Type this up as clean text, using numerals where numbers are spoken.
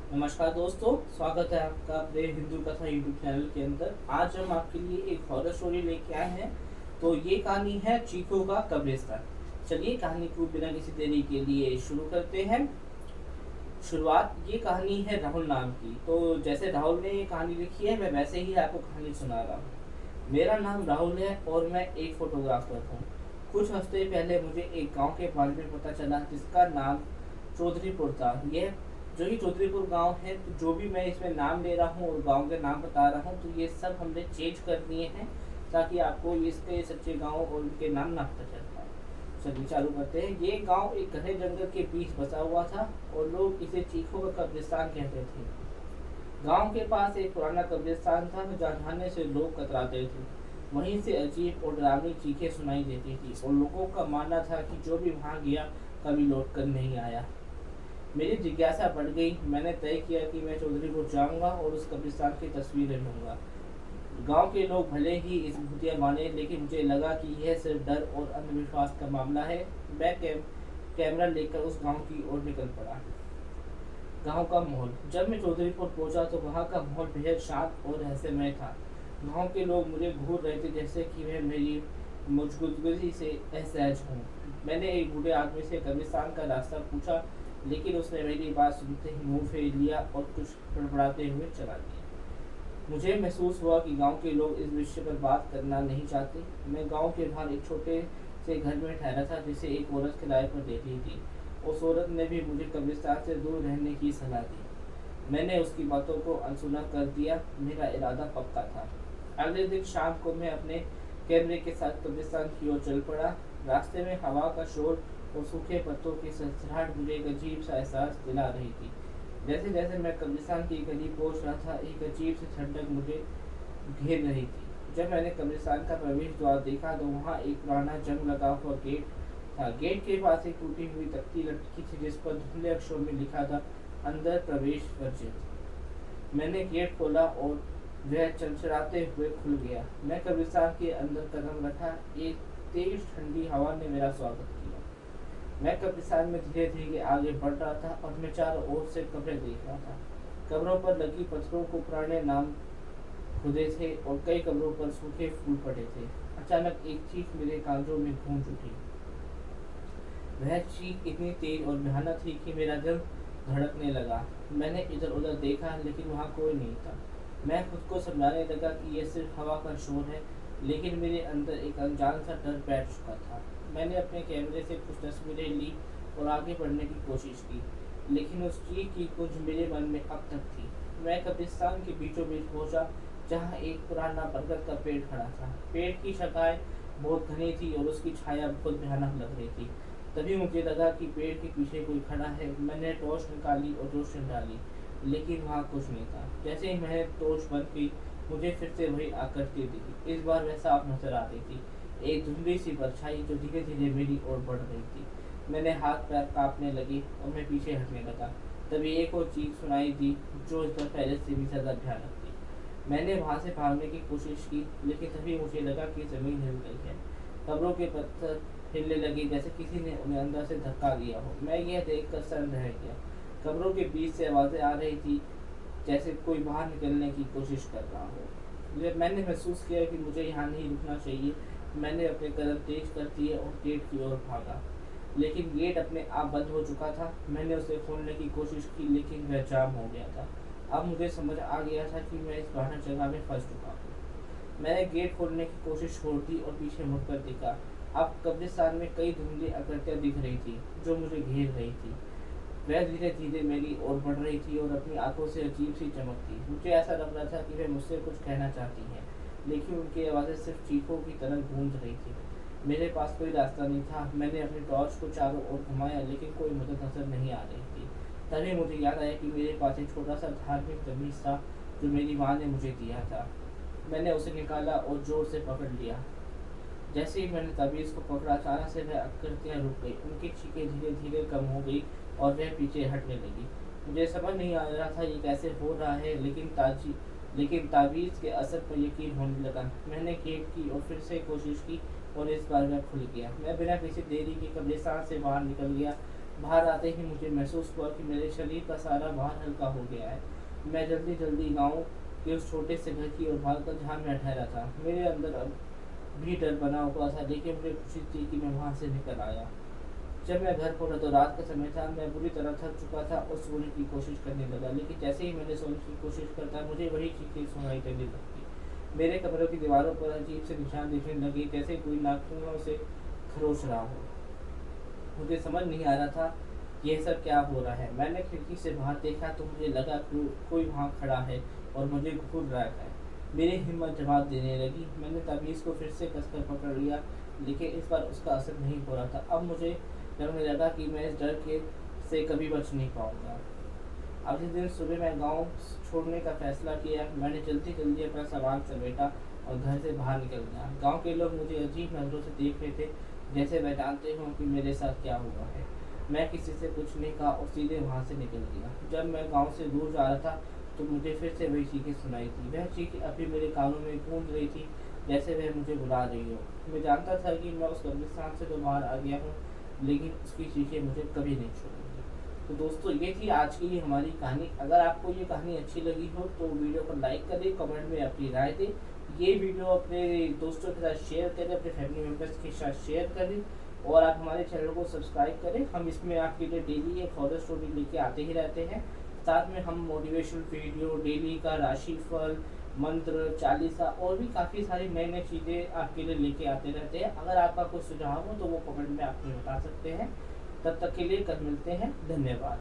नमस्कार दोस्तों, स्वागत है आपका अपने हिंदू कथा यूट्यूब चैनल के अंदर। आज हम आपके लिए एक हॉरर स्टोरी लेके आए हैं। तो ये कहानी है चीखों का कब्रिस्तान। चलिए कहानी को बिना किसी देरी के लिए शुरू करते हैं। शुरुआत ये कहानी है राहुल नाम की। तो जैसे राहुल ने ये कहानी लिखी है, मैं वैसे ही आपको कहानी सुना रहा हूँ। मेरा नाम राहुल है और मैं एक फोटोग्राफर हूँ। कुछ हफ्ते पहले मुझे एक गांव के बारे में पता चला जिसका नाम चौधरीपुर था। यह जो ही चौधरीपुर गांव है, तो जो भी मैं इसमें नाम ले रहा हूँ और गांव के नाम बता रहा हूँ, तो ये सब हमने चेंज कर दिए हैं ताकि आपको इसके सच्चे गांव और उनके नाम ना पता चल पाए। चलिए चालू करते हैं। ये गांव एक घने जंगल के बीच बसा हुआ था और लोग इसे चीखों का कब्रिस्तान कहते थे। गांव के पास एक पुराना कब्रिस्तान था जहाँ जाने से लोग कतराते थे। वहीं से अजीब और डरावनी चीखें सुनाई देती थी और लोगों का मानना था कि जो भी वहां गया कभी लौट कर नहीं आया। मेरी जिज्ञासा बढ़ गई। मैंने तय किया कि मैं चौधरीपुर जाऊंगा और उस कब्रिस्तान की तस्वीरें लूंगा। गांव के लोग भले ही इस भूतिया माने, लेकिन मुझे लगा कि यह सिर्फ डर और अंधविश्वास का मामला है। मैं कैमरा लेकर उस गांव की ओर निकल पड़ा। गांव का माहौल। जब मैं चौधरीपुर पहुंचा तो वहां का माहौल बेहद शांत और रहस्यमय था। गांव के लोग मुझे घूर रहे थे जैसे कि मैं मेरी मौजूदगी से असहज हूँ। मैंने एक बूढ़े आदमी से कब्रिस्तान का रास्ता पूछा, लेकिन उसने मेरी बात सुनते ही मुंह फेर लिया और कुछ बड़बड़ाते हुए चला गया। मुझे महसूस हुआ कि गांव के लोग इस विषय पर बात करना नहीं चाहते। मैं गांव के बाहर एक छोटे से घर में ठहरा था जिसे एक औरत किराए पर दे रही थी। उस औरत ने भी मुझे कब्रिस्तान से दूर रहने की सलाह दी। मैंने उसकी बातों को अनसुना कर दिया। मेरा इरादा पक्का था। अगले दिन शाम को मैं अपने कैमरे के साथ कब्रिस्तान की ओर चल पड़ा। रास्ते में हवा का शोर और सूखे पत्तों की सरसराहट मुझे एक अजीब सा एहसास दिला रही थी। जैसे जैसे मैं कब्रिस्तान की गली पहुंच रहा था, एक अजीब सी ठंडक मुझे घेर रही थी। जब मैंने कब्रिस्तान का प्रवेश द्वार देखा तो वहाँ एक पुराना जंग लगा हुआ गेट था। गेट के पास एक टूटी हुई तख्ती लटकी थी जिस पर धुंधले अक्षरों में लिखा था, अंदर प्रवेश वर्जित। मैंने गेट खोला और वह चरचराते हुए खुल गया। मैं कब्रिस्तान के अंदर कदम रखा। एक तेज ठंडी हवा ने मेरा स्वागत किया। मैं कब्रिस्तान में धीरे धीरे आगे बढ़ रहा था और मैं चारों ओर से कब्रें देख रहा था। कब्रों पर लगी पत्थरों को पुराने नाम खुदे थे और कई कब्रों पर सूखे फूल पड़े थे। अचानक एक चीख मेरे कानों में गूंज उठी। वह चीख इतनी तेज और भयानक थी कि मेरा दिल धड़कने लगा। मैंने इधर उधर देखा, लेकिन वहाँ कोई नहीं था। मैं खुद को समझाने लगा कि यह सिर्फ हवा का शोर है, लेकिन मेरे अंदर एक अनजान सा डर बैठ चुका था। मैंने अपने कैमरे से कुछ तस्वीरें ली और आगे बढ़ने की कोशिश की, लेकिन उस चीख की गूंज मेरे मन में अब तक थी। मैं कब्रिस्तान के बीचों बीच पहुंचा, जहाँ एक पुराना बरगद का पेड़ खड़ा था। पेड़ की शाखाएं बहुत घनी थी और उसकी छाया बहुत भयानक लग रही थी। तभी मुझे लगा कि पेड़ के पीछे कोई खड़ा है। मैंने टॉर्च निकाली और रोशनी डाली, लेकिन वहाँ कुछ नहीं था। जैसे ही मैंने टॉर्च बंद की, मुझे फिर से वही आकृति दिखी। इस बार वह साफ नजर आ रही थी, एक धुंधली सी परछाई जो धीरे धीरे मेरी ओर बढ़ रही थी। मैंने हाथ पैर कांपने लगी और मैं पीछे हटने लगा। तभी एक और चीख सुनाई दी जो इस बार पहले से भी ज्यादा भयानक थी। मैंने वहां से भागने की कोशिश की, लेकिन तभी मुझे लगा कि जमीन हिल गई है। कब्रों के पत्थर हिलने लगे जैसे किसी ने उन्हें अंदर से धक्का दिया हो। मैं यह देखकर सन्न रह गया। कब्रों के बीच से आवाजें आ रही थी जैसे कोई बाहर निकलने की कोशिश कर रहा हो। जब मैंने महसूस किया कि मुझे यहाँ नहीं रुकना चाहिए, मैंने अपने कदम तेज कर दिए और गेट की ओर भागा, लेकिन गेट अपने आप बंद हो चुका था। मैंने उसे खोलने की कोशिश की, लेकिन वह जाम हो गया था। अब मुझे समझ आ गया था कि मैं इस भयानक जगह में फंस चुका हूँ। मैंने गेट खोलने की कोशिश छोड़ दी और पीछे मुड़कर देखा। अब कब्रिस्तान में कई धुंधली आकृतियां दिख रही थी जो मुझे घेर रही थी। वह धीरे धीरे मेरी ओर बढ़ रही थी और अपनी आंखों से अजीब सी चमक थी। मुझे ऐसा लग रहा था कि वह मुझसे कुछ कहना चाहती हैं, लेकिन उनकी आवाज़ें सिर्फ चीखों की तरह गूंज रही थी। मेरे पास कोई रास्ता नहीं था। मैंने अपनी टॉर्च को चारों ओर घुमाया, लेकिन कोई मदद नजर नहीं आ रही थी। तभी मुझे याद आया कि मेरे पास एक छोटा सा धार्मिक तमीज़ था जो मेरी माँ ने मुझे दिया था। मैंने उसे निकाला और जोर से पकड़ लिया। जैसे ही मैंने तबीज को पकड़ा, अचानक से वह आकृतियाँ रुक गई। उनकी चीखें धीरे धीरे कम हो गई और वह पीछे हटने लगी। मुझे समझ नहीं आ रहा था ये कैसे हो रहा है, लेकिन ताबीज़ के असर पर यकीन होने लगा। मैंने गेट की और फिर से कोशिश की और इस बार वह खुल गया। मैं बिना किसी देरी के कब्रिस्तान से बाहर निकल गया। बाहर आते ही मुझे महसूस हुआ कि मेरे शरीर का सारा भार हल्का हो गया है। मैं जल्दी जल्दी गाँव के उस छोटे से घर की ओर भागकर जहाँ मैं ठहरा था। मेरे अंदर अब भी डर बना हुआ था, लेकिन मुझे खुशी थी कि मैं वहाँ से निकल आया। जब मैं घर पहुंचा तो रात का समय था। मैं बुरी तरह थक चुका था और सोने की कोशिश करने लगा, लेकिन जैसे ही मैंने सोने की कोशिश करता मुझे वही चीखें सुनाई देने लगती। मेरे कमरों की दीवारों पर अजीब से निशान दिखने लगे, जैसे कोई नाखूनों से खरोच रहा हो। मुझे समझ नहीं आ रहा था यह सब क्या हो रहा है। मैंने खिड़की से बाहर देखा तो मुझे लगा कि कोई वहाँ खड़ा है और मुझे घूर रहा है। मेरी हिम्मत जवाब देने लगी। मैंने तमीज़ को फिर से कसकर पकड़ लिया, लेकिन इस बार उसका असर नहीं हो रहा था। अब मुझे लगने लगा कि मैं इस डर के से कभी बच नहीं पाऊंगा। अगले दिन सुबह मैं गांव छोड़ने का फैसला किया। मैंने जल्दी जल्दी अपना सामान समेटा और घर से बाहर निकल गया। गांव के लोग मुझे अजीब नज़रों से देख रहे थे, जैसे मैं जानते हूँ कि मेरे साथ क्या हुआ है। मैं किसी से कुछ नहीं कहा और सीधे वहाँ से निकल गया। जब मैं गांव से दूर जा रहा था तो मुझे फिर से वही चीखें सुनाई थी। वह चीखें अभी मेरे कानों में गूंज रही थी, जैसे वह मुझे बुला रही हो। मैं जानता था कि मैं उस कब्रिस्तान से तो बाहर आ गया हूँ, लेकिन उसकी चीखें मुझे कभी नहीं छोड़ेंगी। तो दोस्तों, ये थी आज की हमारी कहानी। अगर आपको ये कहानी अच्छी लगी हो तो वीडियो को लाइक करें, कमेंट में अपनी राय दें। ये वीडियो अपने दोस्तों के साथ शेयर करें, अपने फैमिली मेम्बर्स के साथ शेयर करें और आप हमारे चैनल को सब्सक्राइब करें। हम इसमें आपके लिए डेली एक हॉरर स्टोरी लेके आते ही रहते हैं। साथ में हम मोटिवेशनल वीडियो, डेली का राशिफल, मंत्र, चालीसा और भी काफ़ी सारी नई नई चीज़ें आपके लिए लेके आते रहते हैं। अगर आपका कोई सुझाव हो तो वो कमेंट में आप हमें बता सकते हैं। तब तक के लिए कल मिलते हैं। धन्यवाद।